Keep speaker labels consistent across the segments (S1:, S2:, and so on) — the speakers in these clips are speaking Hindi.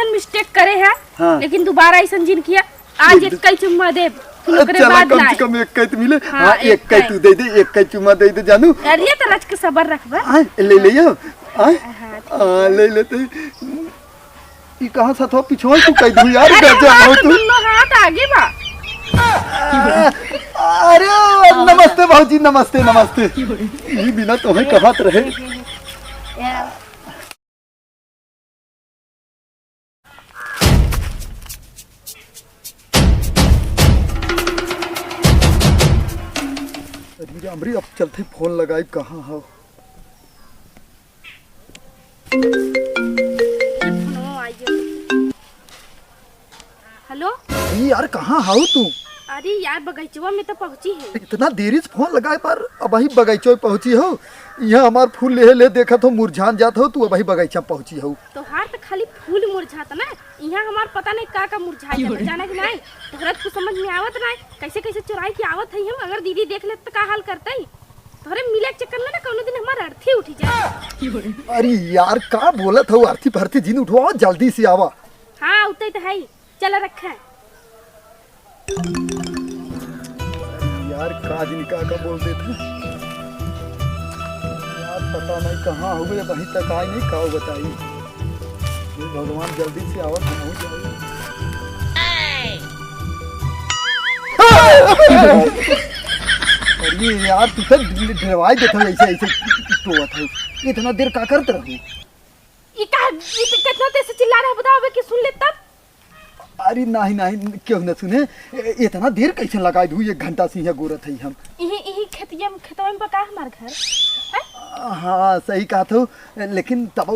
S1: ऐसा मिस्टेक करे है
S2: हाँ।
S1: लेकिन दोबारा ऐसा जिन किया आज एक कई चुम्मा दे
S2: चला कम से कम एक कई तो मिले। हाँ एक कई तू दे दे, एक कई चुम्मा दे दे जानू।
S1: अरे तो रच के सबर रखबा।
S2: हाँ ले ले यो। हाँ ले लेते। ये कहाँ सा था पिछोड़ तू कई दू यार गजब हो तू।
S1: दोनों हाथ आगे बा।
S2: अरे नमस्ते भाजी, नमस्ते नमस्ते। ये बिना तुम्हें कहत रहे। अरे अमरी अब चलते फोन लगाई कहाँ हो।
S1: हेलो
S2: यार कहाँ हो तू?
S1: अरे यार बगीचवा में तो पहुंची है।
S2: इतना देरी से फोन लगाए पर अब ही बगीचा पहुंची हो। यहाँ हमार फूल ले ले देखा तो मुरझान जात हो, तू अब ही बगीचा पहुंची हो।
S1: तो हार तो खाली फूल मुरझाता ना, यहाँ हमार पता नहीं का मुरझाई जाता जाना कि नहीं। तोहरा कुछ समझ में आवत नहीं कैसे कैसे चुराई की आवत है हम। अगर दीदी देख ले तो का हाल करते ही। तोहरे मिले के चक्कर में ना कौनो दिन हमार अर्थी उठी जाए।
S2: अरे यार का बोलत हो, अर्थी भरती जिन उठवाओ जल्दी से आवा।
S1: हाँ उतई तो है ही, चल रखा
S2: यार काजिन का बोल देते यार, पता नहीं कहाँ हो गए, वहीं तक आए नहीं का बताइए। भगवान जल्दी से आवत हो जाए। अरे यार तू तो डरवाई देता ऐसे ऐसे तो था। इतना देर का करते रहो?
S1: ये कितना देर से चिल्ला रहा बताओ कि सुन ले तब।
S2: अरे नहीं नहीं क्यों न सुने, इतना देर कैसे लगा दू? 1 घंटा से यहाँ गोरत है हम।
S1: यही खेतवा में पका हमार घर है?
S2: हाँ सही कहा था, लेकिन तब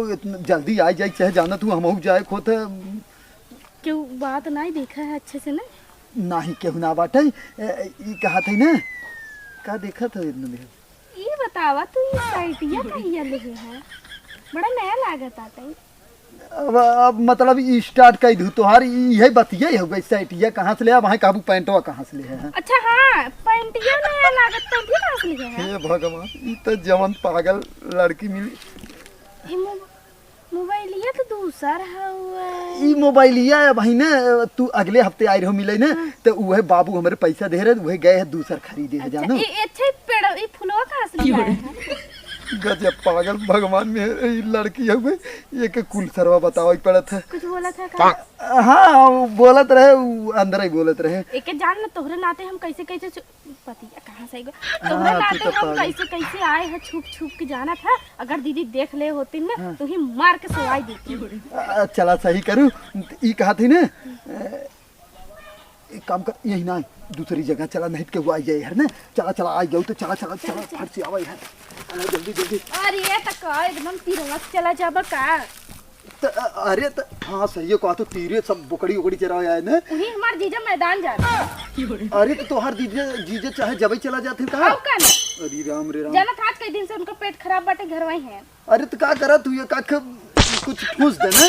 S2: जल्दी आ जाए चाहे जाना तू हम जाए खोत।
S1: क्यों बात नहीं देखा है अच्छे से ना?
S2: नहीं क्यों ना बाटे, ये कहा था ना का देखा था
S1: ये बतावा तू ये साइटिया कहिया लगे है? बड़ा नया लागत आता है।
S2: अब मतलब स्टार्ट कर दू तोहार यही बतिया हो गई। साइटिया कहाँ से ले? वहाँ काबू पैंटवा कहाँ से ले है?
S1: अच्छा हाँ पैंटिया नया लागत, पैंटिया कहाँ से ले है?
S2: हे भगवान, ये तो जवन पागल लड़की मिली।
S1: मोबाइलिया तो दूसर है।
S2: ई मोबाइलिया भाई ना तू अगले हफ्ते आई रहो मिले ना, तो वह बाबू हमारे पैसा दे रहे, वह गए है दूसर खरीदे है जानो।
S1: अच्छा पेड़ ई फुलवा कहाँ से ले है?
S2: गजब पागल भगवान में लड़की है ये के कुल सरवा बताओ पड़त है।
S1: कुछ बोला था का?
S2: हाँ बोलत रहे, अंदर ही बोलत रहे।
S1: एक जान ना तोहरे नाते हम कैसे कैसे पतिया कहाँ से तोहरे नाते हम कैसे कैसे आए हैं छुप छुप के जाना था। अगर दीदी देख ले होती ना तो ही मार के सवाई देती।
S2: चला सही करूँ ये कहा थी ना, एक काम कर यही ना दूसरी जगह चला, नहीं के वो आई जाए यार ना। चला चला आ जाओ तो चला चला चला फट से आवा यार, जल्दी जल्दी।
S1: अरे ये तक एकदम तीरंगा चला जाबा का?
S2: अरे तो हाँ सही है, कहा तो तीरे सब बोकड़ी उकड़ी चरा है ना।
S1: वही हमार जीजा मैदान जा रहा है।
S2: अरे तो तोहार जीजे चाहे जब ही चला जाते का। अरे राम रे राम,
S1: जाना था आज कई दिन से उनका पेट खराब बाटे घर वही है।
S2: अरे तो का करा तू ये का कुछ ठूस दे ना।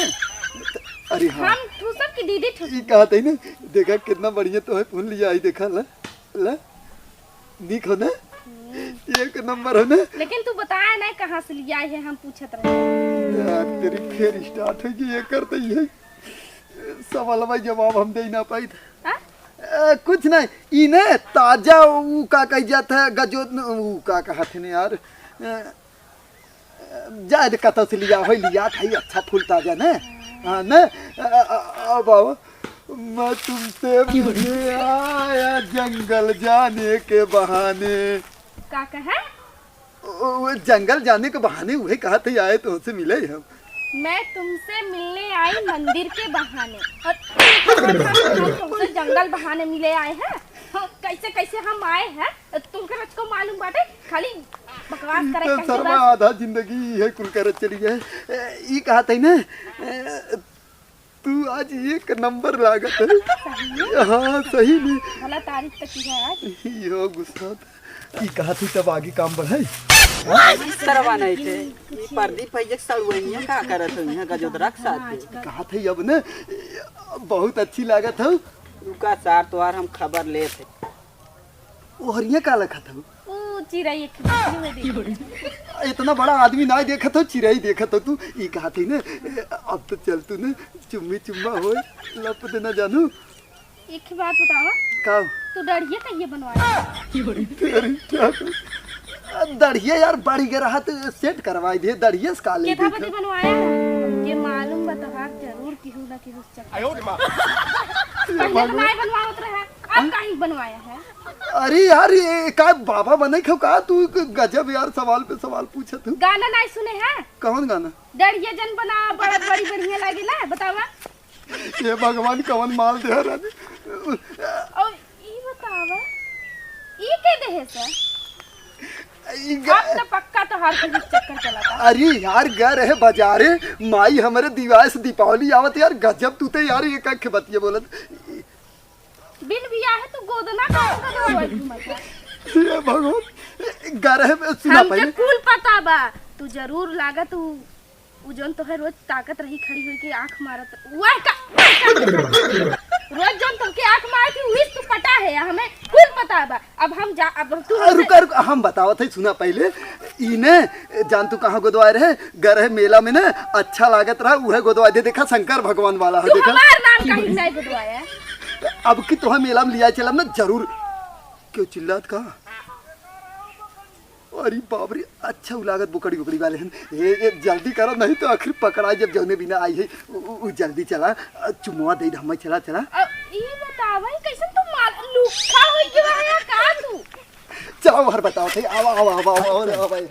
S2: अरे हाँ
S1: हम ठूसब की दीदी ठूस।
S2: ये कहा था ना, देखा कितना बढ़िया तो है फोन लिया आई, देखा ला ला निक हो ना, एक नंबर हो ना।
S1: लेकिन तू बताया नहीं कहाँ से लिया है, हम पूछत रहे
S2: यार। तेरी फिर स्टार्ट है कि ये करते ही है सवाल भाई जवाब हम दे ना पाई था। कुछ नहीं इने ताजा ऊ का कह जाता है गजो ऊ का कहते हैं यार, जायद कत से लिया हो लिया था अच्छा फूल ताजा ना। हाँ न अब मैं तुमसे मिलने आया जंगल जाने के बहाने।
S1: का कहा?
S2: वो जंगल जाने के बहाने वही कहा थे आए तो उनसे मिले हम। मैं
S1: तुमसे मिलने आई मंदिर के बहाने और तुमसे जंगल बहाने मिले आए हैं। कैसे कैसे हम आए हैं तुमको मुझको मालूम बाटे, खाली बकवास करे
S2: तो सर में आधा जिंदगी है कुल कर चली है। ये कहा था ना तू आज एक नंबर लागत है। हाँ सही में
S1: भला तारीफ तक की है आज।
S2: यो गुस्सा की कहा थी तब आगे काम बढ़ाई।
S3: इस तरह नहीं थे प्रदीप भैया सड़ुइया का करत हो यहां गजोदरक साथ
S2: कहा थे अब ना बहुत अच्छी लागत है।
S3: उनका सार तोहार हम खबर ले थे।
S2: वो हरिया का लखा था
S1: ओ चिड़ै एक वीडियो में देखी।
S2: इतना बड़ा आदमी ना देखत हो, चिड़ई देखत हो तू। ई कहत है ना अब तो चल तू ना चुम्मी चुम्मा हो लप देना जानू।
S1: एक बात बतावा,
S2: का
S1: तू डरिए कहिए बनवाया?
S2: दढ़िया यार बढ़ी के रहा तो सेट करवाई दे, दढ़िया से का ले
S1: केथा बदे बनवाया? ये मालूम बता जरूर किहू ना किहू से पहले नहीं बनवावत रहा, अब काहे बनवाया है?
S2: अरे यार ये का बाबा बने खो का तू गजब यार सवाल पे सवाल पूछत तू।
S1: गाना नहीं सुने हैं?
S2: कौन गाना?
S1: डरिए जन बना बड़ा बड़ी बढ़िया लागेला, बतावा।
S2: ये भगवान कवन माल दे रानी।
S1: और ई बतावा ई के देहे से?
S2: ई
S1: अब तो पक्का तो हर किसी चक्कर चलाता।
S2: अरे यार गए रहे बाजारे, माई हमारे दिवाली से दीपावली आवत यार, गजब तू तो यार एक आंख बतिया बोलत।
S1: बिन बियाह है तू गोदना का दवाई घुमत है।
S2: ये भगवान गए रहे सुना
S1: हम
S2: पहले।
S1: के कुल पता बा, तू जरूर लागत उ जोन तो है रोज ताकत रही खड़ी हुई के आंख मारत वह का रोज जोन तो के आंख मारती उस तू पता है, हमें कुल पता बा। अब हम जा, अब तू
S2: रुक हम बतावत है सुना पहले। इने जान तू कहाँ गोदवाए रहे? गए रहे मेला में ना, अच्छा लागत रहा उहे गोदवा दे। देखा शंकर भगवान वाला है,
S1: तू
S2: देखा
S1: हमार नाम कहीं नहीं बुदवाया।
S2: अब की तुहा मेला में लिया चलम ना जरूर। क्यों चिल्लात का? अरे बाप रे, अच्छा लागत बुकड़ी बुकड़ी वाले हैं। ये जल्दी करो नहीं तो आखिर पकड़ाई जब जौने बिना आई है। जल्दी चला, चुम्मा दे हमें। चला चला।
S1: अब ये बतावा कैसे तू माल लुखा होई के आया का तू?
S2: चलो हर बताओ थे। आओ आओ आओ आओ आओ भाई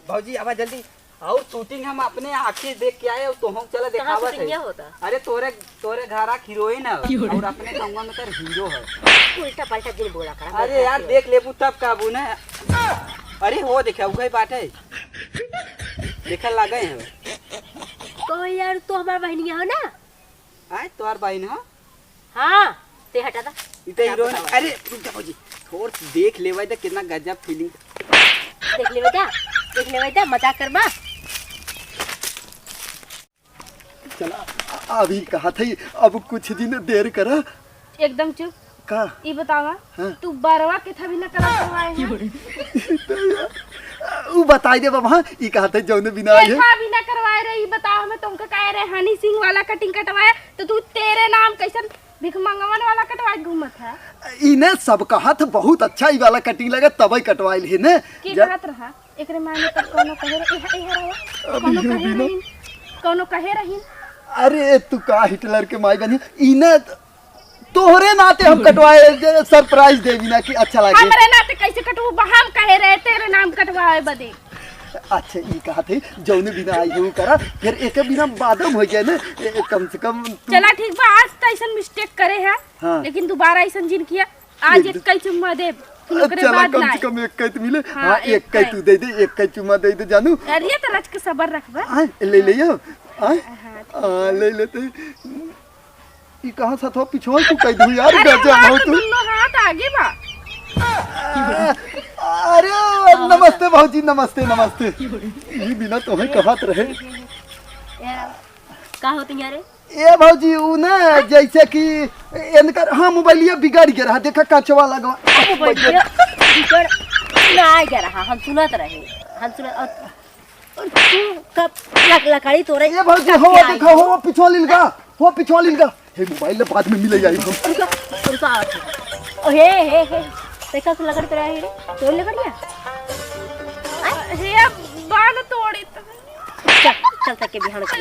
S3: भौजी आवा जल्दी। और शूटिंग हम अपने आंखें देख के आए तो हम चला दिखावत है। अरे तोरे घरा हीरोइन है और अपने गांव में तर हीरो है।
S4: उल्टा पलटा दिल बोला कर।
S3: अरे यार देख लेबू तब काबू ना। अरे हो देखा उगई बाटे देखा लगे हैं।
S4: तो यार तू हमार बहनिया हो ना?
S3: आए तोर बहन हो?
S4: हाँ ते हटा दा।
S3: इते हीरोइन। अरे रुक जा भौजी, थोड़ देख लेवे तो कितना गजब फीलिंग।
S4: देख ले बेटा, देख ले बेटा, मजाक कर बा।
S2: चला अभी कहा था अब कुछ दिन देर करा।
S1: एकदम चुप।
S2: का
S1: ई बतावा
S2: हाँ?
S1: तू बरवा के था भी ना करा करवाए हैं?
S2: वो बताई दे बाबा। ई कहा था जौने बिना आई है।
S1: था भी ना करवाए रही, बताओ हमें तुमके कह रहे हनी सिंह वाला कटिंग कटवाया तो तू तेरे नाम कैसन भिख मंगवन वाला कटवाए घूमत है?
S2: इने सब कहा था बहुत अच्छा ई वाला कटिंग लगे तभी कटवाइल है ने।
S1: की कहत रहा एकरे माने तक कोनो कहे रही कोनो कहे रही।
S2: अरे तू का हिटलर के माई बनी। इने तोहरे नाते हम कटवाए सरप्राइज देवी ना कि अच्छा लगे।
S1: हमरे नाते कैसे कटवाऊ? हम कहे रहे तेरे नाम कटवाए बदे।
S2: अच्छा ई कहा थे जौने बिना आई है वो करा, फिर एक बिना बादम हो जाए ना कम से कम।
S1: चला ठीक बा, आज तो ऐसा मिस्टेक करे है
S2: हाँ।
S1: लेकिन दोबारा ऐसा जिन किया आज एक कई चुम्मा दे।
S2: चला कम से कम एक कई तो मिले। हाँ एक कई तू दे दे, एक कई चुम्मा दे दे जानू।
S1: अरे तो रच के सबर रखबा।
S2: ले ले ले लेते। ई कहां साथ हो पिछोल तू कह दू यार गजब हो तू।
S1: दोनों हाथ आगे बा।
S2: अरे नमस्ते भौजी, नमस्ते नमस्ते। ये बिना तुम्हें कहत रहे।
S4: का होती यार?
S2: ए भौजी ऊ ना जैसे कि इनकर हाँ मोबाइलिया बिगड़ गया रहा। देखा कचवा लगवा
S4: बिगड़ ना आ जा रहा। हम सुनत रहे, हम सुनत। और तू कब लकड़ी तोरे?
S2: ए भौजी हो देखा हो पिछोल इलगा, हो पिछोल इलगा। हे मोबाइल बाद में मिले जाई हम।
S4: हे देखा तू लकड़ी तोरा है रे? तोड़ ले बढ़िया।
S1: हे बाल तोड़ी।
S4: चल चल तक के बिहान के